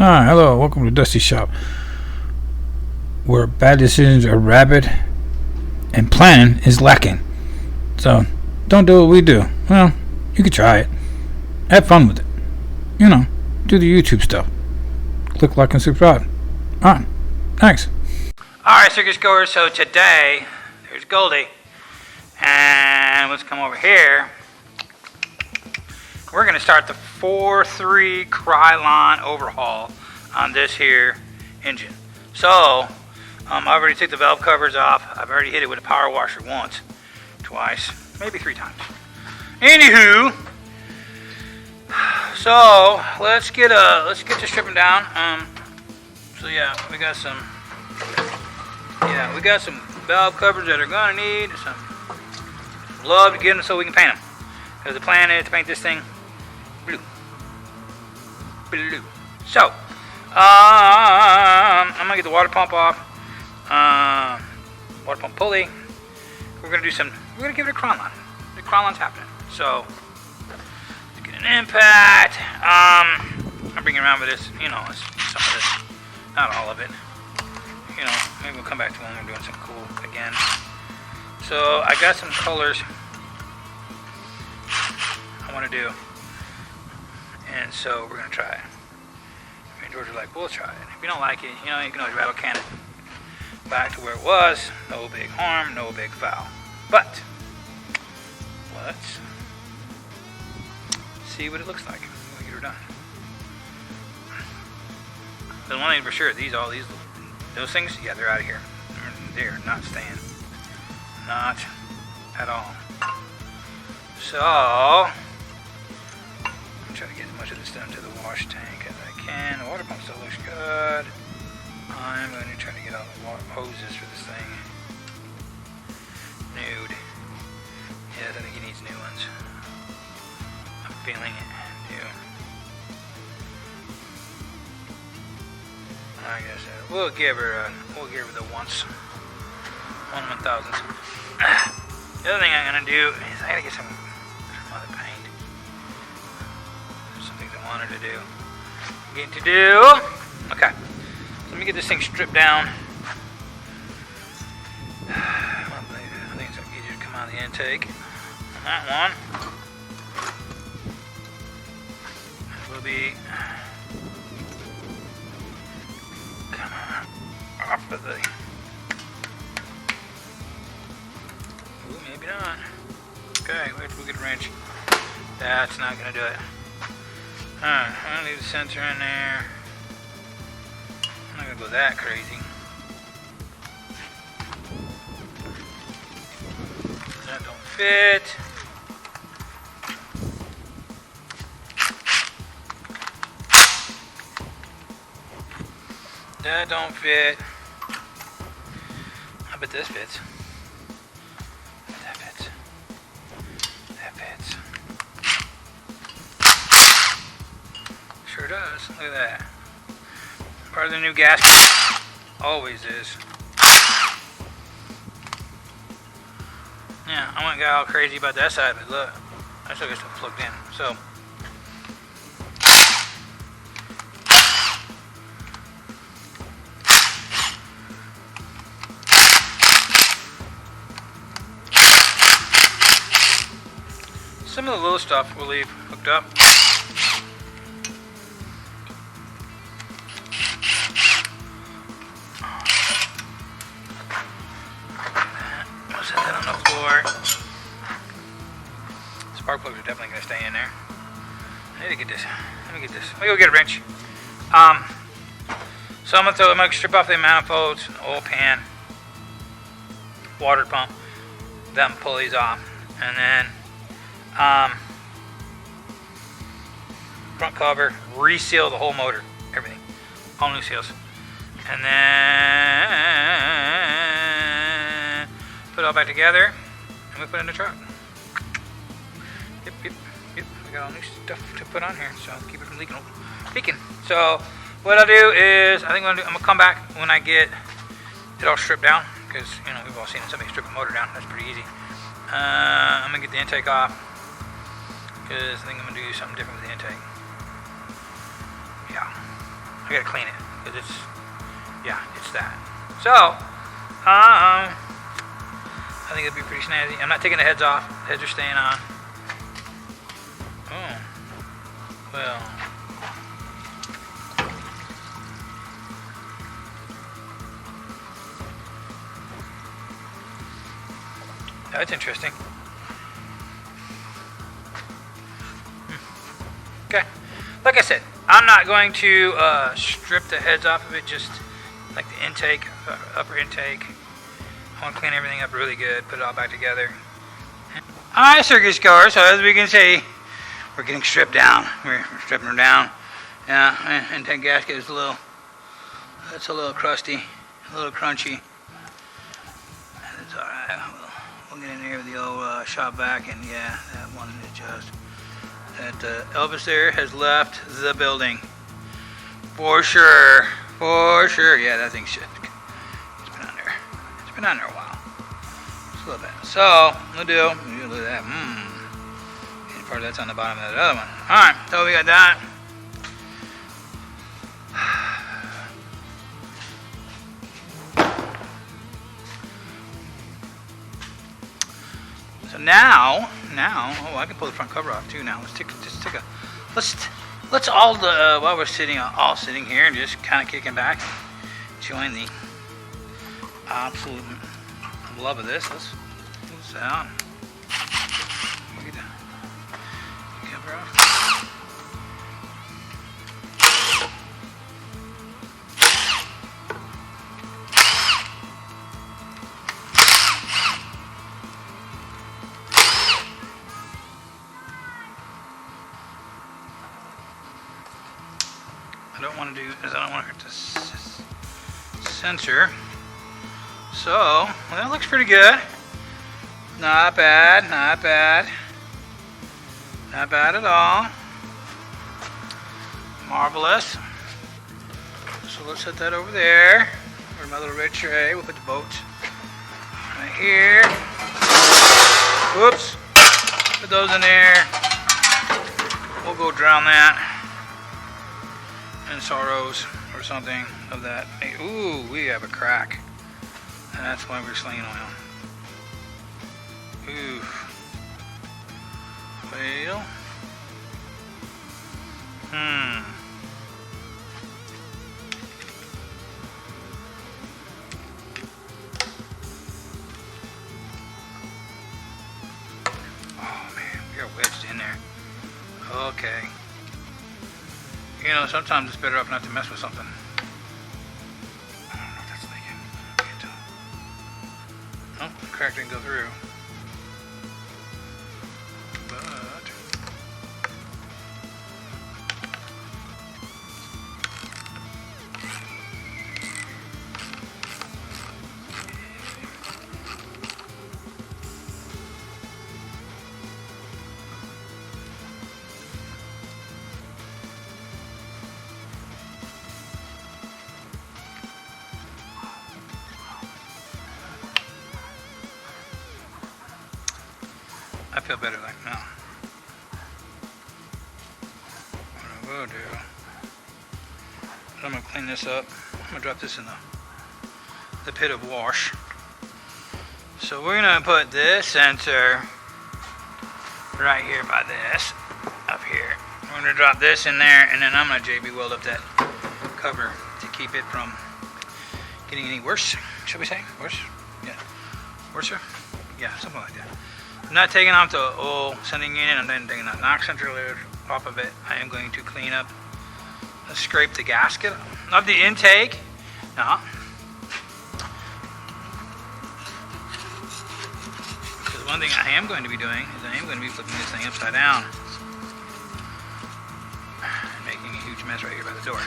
Hi, hello, welcome to Dusty Shop, where bad decisions are rabid and planning is lacking. So, don't do what we do. Well, you could try it. Have fun with it. You know, do the YouTube stuff. Click like and subscribe. Alright, thanks. Alright, circus goers, so today, there's Goldie. And let's come over here. We're going to start the 4.3 krylon overhaul on this here engine. So, I already took the valve covers off. I've already hit it with a power washer once, twice, maybe 3 times. Anywho, so let's get this stripping down. So yeah, we got some valve covers that are gonna need some love to get them so we can paint them. Because the plan is to paint this thing blue. So, I'm gonna get the water pump off. Water pump pulley. We're gonna give it a krylon. The krylon's happening. So, let's get an impact. I'm bringing around with this, some of this, not all of it. Maybe we'll come back to when we're doing something cool again. So, I got some colors I want to do. And so we're going to try it. Me and George are like, we'll try it. If you don't like it, you can always rattle can it back to where it was. No big harm, no big foul. But, let's see what it looks like when we get her done. The one thing for sure, those things, yeah, they're out of here. They're not staying. Not at all. So, I'm trying to get as much of this done to the wash tank as I can. The water pump still looks good. I'm going to try to get all the water hoses for this thing nude. Yeah, I think he needs new ones. I'm feeling it new. I guess we'll give her the once 1/1000th. The other thing I'm gonna do is I gotta get some other paint. There's some things I wanted to do. Okay. So let me get this thing stripped down. I think it's easier to come out of the intake on that one. This will be off of the. Ooh, maybe not. Okay, wait till we get a wrench. That's not gonna do it. Alright, I'll leave the sensor in there. I'm not gonna go that crazy. That don't fit. That don't fit. I bet this fits. That fits. That fits. Sure does. Look at that. Part of the new gasket. Always is. Yeah, I went and got all crazy about that side, but look. I still get stuff plugged in. So. Some of the little stuff we'll leave hooked up. I'll set that on the floor. Spark plugs are definitely going to stay in there. I need to get this. Let me get this. Let me go get a wrench. So I'm going to strip off the manifolds, oil pan, water pump, then pull these off, and then front cover, reseal the whole motor, everything, all new seals, and then put it all back together, and we put it in the truck. Yep. We got all new stuff to put on here, so keep it from leaking. So what I'll do is, I'm gonna come back when I get it all stripped down, because we've all seen somebody strip a motor down. That's pretty easy. I'm gonna get the intake off, because I think I'm going to do something different with the intake. Yeah. gotta clean it because it's, yeah, it's that. So, I think it'll be pretty snazzy. I'm not taking the heads off. The heads are staying on. Oh, well. That's interesting. Okay. Like I said, I'm not going to strip the heads off of it, just like the intake, upper intake. I want to clean everything up really good, put it all back together. Alright, circus goers, so as we can see, we're getting stripped down. We're stripping them down. Yeah, intake gasket is that's a little crusty, a little crunchy. That's alright. We'll get in there with the old shop vac, and yeah, that one is just... That Elvis there has left the building. For sure. For sure. Yeah, that thing should. It's been on there. It's been on there a while. Just a little bit. So, we'll do look at that. And part of that's on the bottom of that other one. Alright, so we got that. So now, oh, I can pull the front cover off too. Now let's all while we're all sitting here and just kind of kicking back, enjoying the absolute love of this. Let's pull this out. Get the cover off. I don't want to hurt the sensor. So, well, that looks pretty good. Not bad, not bad. Not bad at all. Marvelous. So let's set that over there. Or my little red tray. We'll put the boats right here. Whoops. Put those in there. We'll go drown that in sorrows or something of that. Ooh, we have a crack. And that's why we're slinging oil. Ooh. Well. Oh man, we are wedged in there. Okay. You know, sometimes it's better off not to mess with something. I don't know if that's leaking. I can't tell. Oh, the crack didn't go through. But... I feel better like now. What I will do, I'm going to clean this up. I'm going to drop this in the pit of wash. So we're going to put this sensor right here by this, up here. We're going to drop this in there, and then I'm going to JB weld up that cover to keep it from getting any worse, should we say? Worse? Yeah. Worser? Yeah, something like that. I'm not taking off the oil sending unit. I'm then taking that knock center lid off of it. I am going to clean up, scrape the gasket of the intake. No. Because one thing I am going to be doing is I am going to be flipping this thing upside down and making a huge mess right here by the door.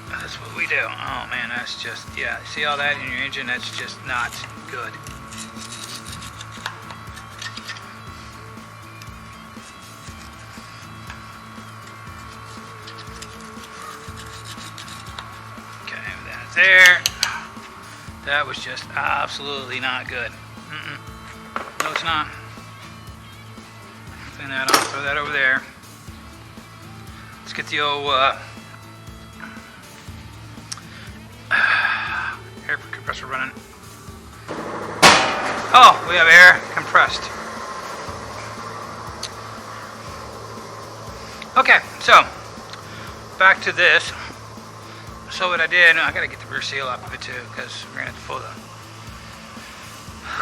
That's what we do. Oh man, that's just, yeah, see all that in your engine? That's just not good. Okay, that's there. That was just absolutely not good. No, it's not. Clean that off, throw that over there. Let's get the old air compressor running. Oh, we have air compressed. Okay, so back to this. So what I did, I gotta get the rear seal off of it too, because we're gonna have to pull the,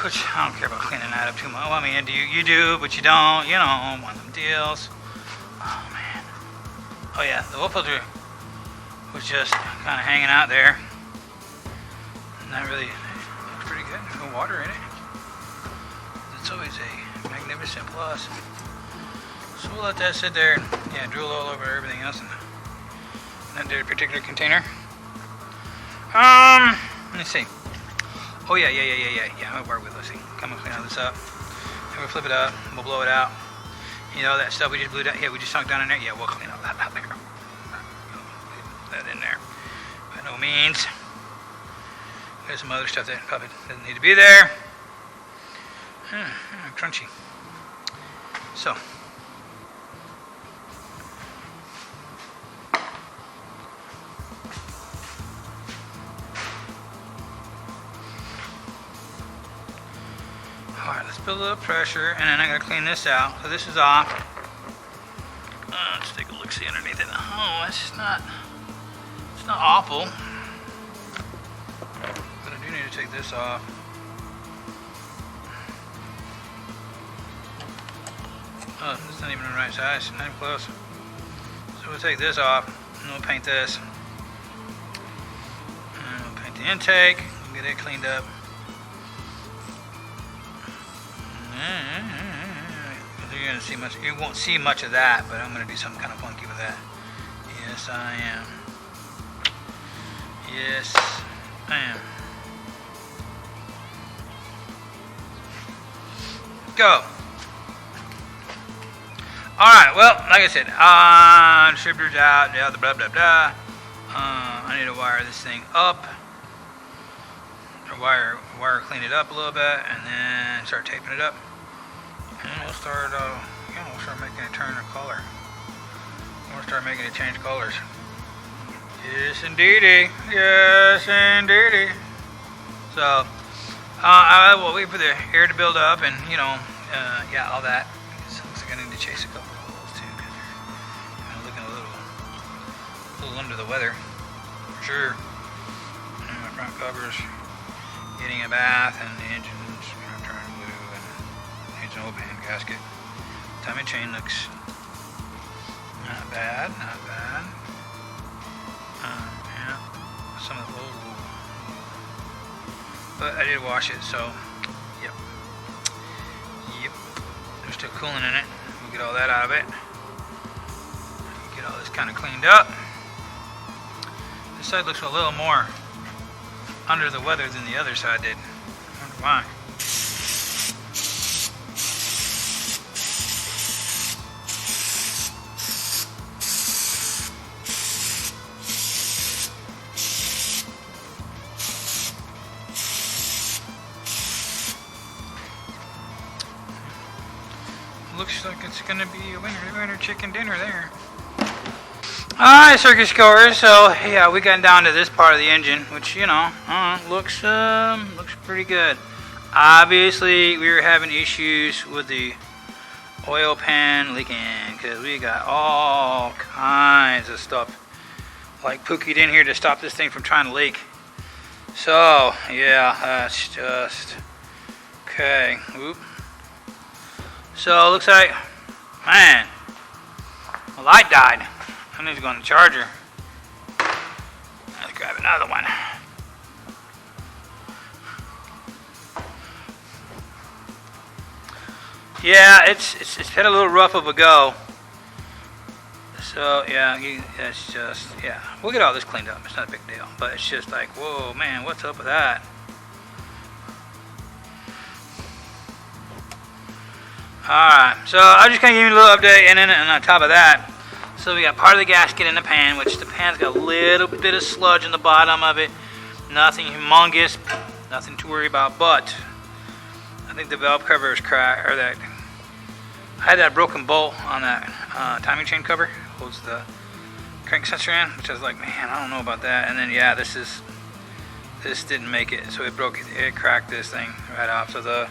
which I don't care about cleaning that up too much. Well, I mean, you do, but you don't, you know, one of them deals. Oh man. Oh yeah, the oil filter was just kind of hanging out there. Not really, looks pretty good. No water in it. It's always a magnificent plus. So we'll let that sit there and drool all over everything else in that particular container. Let me see. Oh yeah. I'll work with. Let's see. Come and clean all this up. And we'll flip it up. We'll blow it out. You know that stuff we just blew down. Yeah, we just sunk down in there. Yeah, we'll clean all that out there. Put that in there. By no means. There's some other stuff that probably doesn't need to be there. Crunchy. So. Alright, let's build a little pressure, and then I gotta clean this out. So this is off. Let's take a look, see underneath it. Oh, it's not awful. But I do need to take this off. Oh, it's not even the right size, not even close. So we'll take this off, and we'll paint this. And we'll paint the intake, we'll get it cleaned up. You're gonna see much. You won't see much of that, but I'm gonna do something kind of funky with that. Yes, I am. Yes, I am. Go. All right. Well, like I said, distributor's out. Yeah, the blah blah blah. I need to wire this thing up. Or wire clean it up a little bit, and then start taping it up. And we'll start, we'll start making it turn the color. We'll start making it change colors. Yes, indeedy. Yes, indeedy. So, I will wait for the air to build up, and all that. It looks like I need to chase a couple of those too, because they're looking a little under the weather, for sure. And my front covers getting a bath, and the engine's turning blue, and needs an oil pan gasket. Timing chain looks not bad, not bad. Some of the but I did wash it, so yep. There's still cooling in it. We'll get all that out of it. Get all this kind of cleaned up. This side looks a little more under the weather than the other side did. I wonder why. Looks like it's gonna be a winner chicken dinner there. Alright, circuit scores. So yeah, we got down to this part of the engine, which looks pretty good. Obviously, we were having issues with the oil pan leaking because we got all kinds of stuff like pookied in here to stop this thing from trying to leak. So yeah, that's just okay. Oop. So it looks like, man, my light died. I need to go on the charger. Let's grab another one. Yeah, it's had a little rough of a go. So yeah, it's just we'll get all this cleaned up. It's not a big deal, but it's just like, whoa, man, what's up with that? Alright, so I'm just going to give you a little update, and then on top of that, so we got part of the gasket in the pan, which the pan's got a little bit of sludge in the bottom of it. Nothing humongous, nothing to worry about, but I think the valve cover is cracked, or that I had that broken bolt on that timing chain cover, holds the crank sensor in, which I was like, man, I don't know about that. And then yeah, this didn't make it, so it broke it cracked this thing right off. So the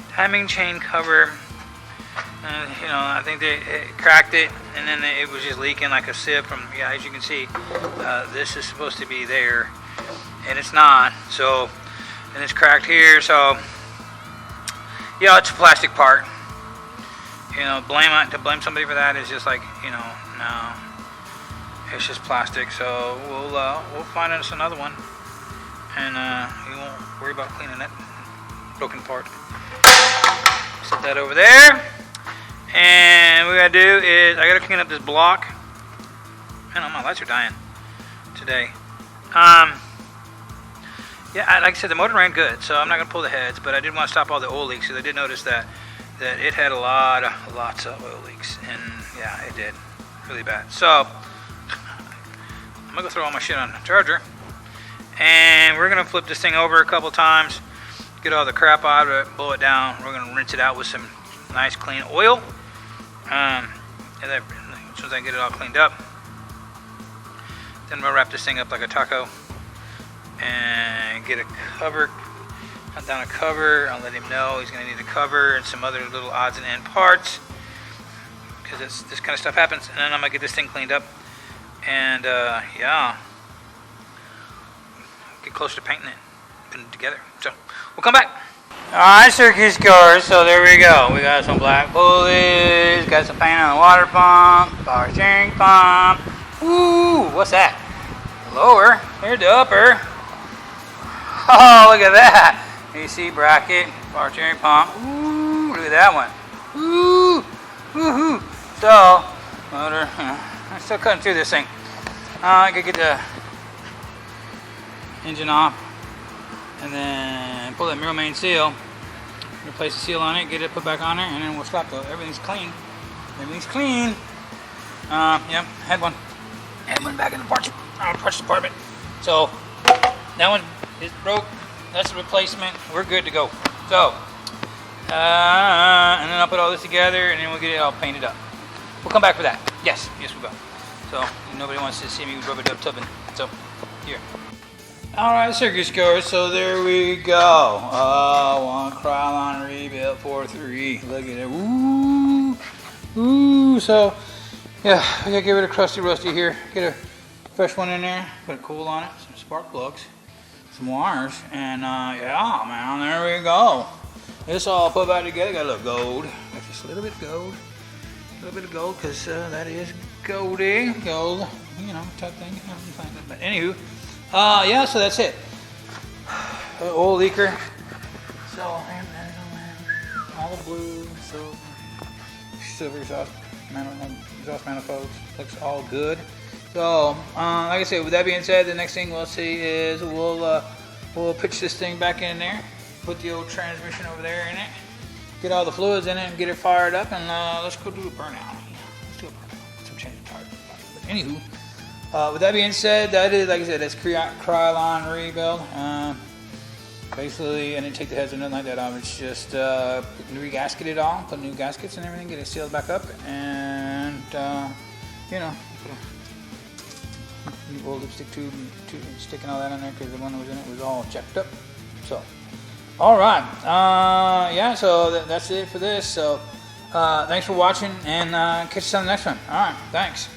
timing chain cover, you know, I think it cracked it, and then it was just leaking like a sieve from, yeah, as you can see, this is supposed to be there, and it's not. So, and it's cracked here. So yeah, it's a plastic part. You know, to blame somebody for that is just like, you know, no, it's just plastic. So we'll find us another one, and we won't worry about cleaning that broken part. Set that over there, and what we gotta do is I gotta clean up this block. Man, my lights are dying today. Yeah, like I said, the motor ran good, so I'm not gonna pull the heads, but I did want to stop all the oil leaks because I did notice that it had lots of oil leaks, and yeah, it did really bad. So I'm gonna go throw all my shit on the charger, and we're gonna flip this thing over a couple times, get all the crap out of it, blow it down. We're gonna rinse it out with some nice clean oil, and then as soon as I get it all cleaned up, then we'll wrap this thing up like a taco and get a cover. Hunt down a cover. I'll let him know he's going to need a cover and some other little odds and end parts, because this kind of stuff happens. And then I'm going to get this thing cleaned up, and yeah, get closer to painting it, putting it together. So we'll come back. Alright, circus cars. So there we go. We got some black pulleys, got some paint on the water pump, power steering pump. Ooh, what's that? Lower. Here's the upper. Oh, look at that. AC bracket, power steering pump. Ooh, look at that one. Ooh, woohoo. So, motor, I'm still cutting through this thing. I gotta get the engine off, and then pull that mirror main seal, replace the seal on it, get it put back on there, and then we'll stop. Everything's clean. Everything's clean. Yep, had one back in the parts department. So, that one is broke. That's the replacement. We're good to go. So, and then I'll put all this together, and then we'll get it all painted up. We'll come back for that. Yes, we will. So, nobody wants to see me rubber-dub tubbing. So, here. Alright, circus goers. So, there we go. One krylon rebuild 4.3. Look at it. Ooh. Ooh. So, yeah, I gotta get rid of crusty rusty here. Get a fresh one in there. Put a cool on it. Some spark plugs. Some wires, and yeah, man, there we go. This all put back together. Got a little gold, got just a little bit of gold, because that is gold, you know, type thing. But anywho, yeah, so that's it. Oil leaker. So all the blue, silver exhaust manifolds. Looks all good. So, like I said, with that being said, the next thing we'll see is we'll pitch this thing back in there, put the old transmission over there in it, get all the fluids in it, and get it fired up, and let's go do a burnout. Let's do a burnout. Some change of tires. But anywho, with that being said, that is, like I said, that's krylon rebuild. Basically, I didn't take the heads or nothing like that off. It's just re-gasket it all, put new gaskets and everything, get it sealed back up, and you know. New old lipstick tube and sticking all that on there because the one that was in it was all jacked up. So, all right, yeah. So that's it for this. So, thanks for watching, and catch you on the next one. All right, thanks.